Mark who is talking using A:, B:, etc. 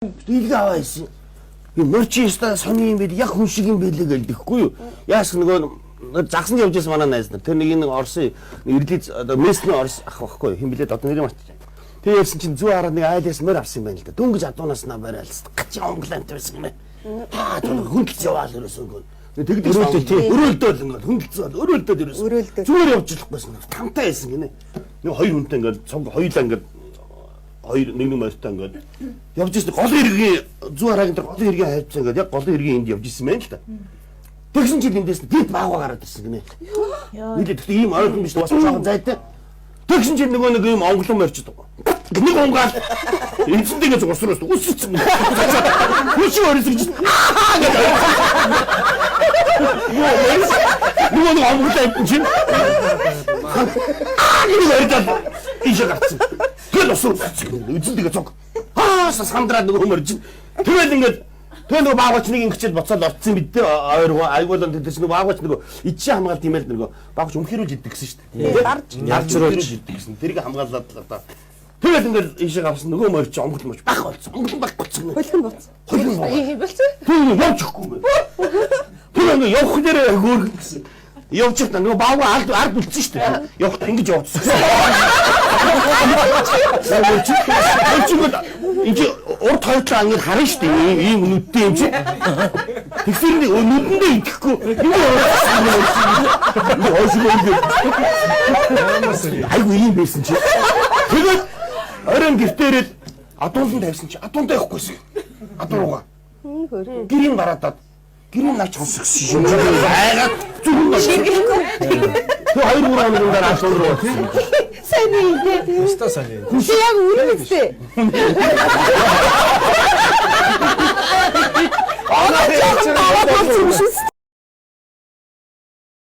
A: Илгээ аваа исэн. Би мөрчиста сони юм бид яг хүн шиг юм байлээ гэлдэхгүй юу. Яас нөгөө загсан явж байсан манай найз нар. Тэр нэг Орсын ирлий одоо Мессний Орс ах байхгүй хэм блээд одоо нэрийг мартчих. Тэр ярьсан чинь 111 айлс мөр авсан юм байна л да. Дөнгөж адуунаас на бараалс. Гач онглант байсан юм байна. Аа тэр хүндэлж яваал ерөөсөө. Тэгэд өрөөлдөө ингээд хүндэлцээ өрөөлдөө ерөөсөө. Зүгээр явж болохгүйсэн. Тамтай байсан гинэ. Нэг хоёр хүнтэй ингээд цог хоёулаа ингээд хоёр нэг морьтой ингээд явж ирсэн голын хэргийн зүү хараагийн дээр голын хэргийн хайцсан ингээд яг голын хэргийн энд явж ирсэн байна л да. Тэгсэн чинь эндээс гинт баага гараад ирсэн гинэ. Нийлээд тэгтээ ийм ойрхон биш бас жоохон зайтай. Тэгсэн чинь нөгөө нэг ийм онглон морьчд. Нэг онгаал эцэндээ ингээд зурсруулсан үсчихсэн. Хүчи өрөсөж. Нөгөө нэг онглоо юм чинь. Энэ өрдөө ийш гарцсан. Тэгэл усуу эцэндээ цог. Сандраад нөгөө морьж. Тэгэл ингээд тэр нөгөө баагаач нэг ингэчээд боцоод орцсон бид тэр ойргоо айгуулан тэр нөгөө баагаач нөгөө ичээ хамгаалт юм байл нөгөө баагаач өмхөрүүлж иддэг гэсэн шүү дээ. Дарж иддэг гэсэн. Тэрийг хамгаалаад л одоо тэгэл ингээд ийшээ гавсан нөгөө морьч онгол морьч бах болсон. Онгол бах болсон.
B: Хөлгөн болсон.
A: Хөлгөн болсон. Тэр явчихгүй юм. Тэр ингээд явах нэрээ хөөргөн гэсэн. Явчих та нөгөө баага ард үлдсэн шүү дээ. Явах ингэж явчихсан. Энд урд хойтлоо ингэж харна шүү дээ. Ийм нүдтэй юм чи. Тэгэхээр нүдэндээ идэхгүй. Айгу ийм байсан чи. Тэгээд оройн гэртээрээ адуулан тавьсан чи. Адуунтай явахгүйсэн. Адуугаа. Гэрийн бараадаад гэрийн наач сонсгосон юм. Айгаад зүгэн
B: ширгэлгүй.
A: Тэр хоёр мөр хоног дараа асуул руу болсон.
B: Сайн ээ.
C: Өстө сайн ээ.
B: Яг үнэн үстэй.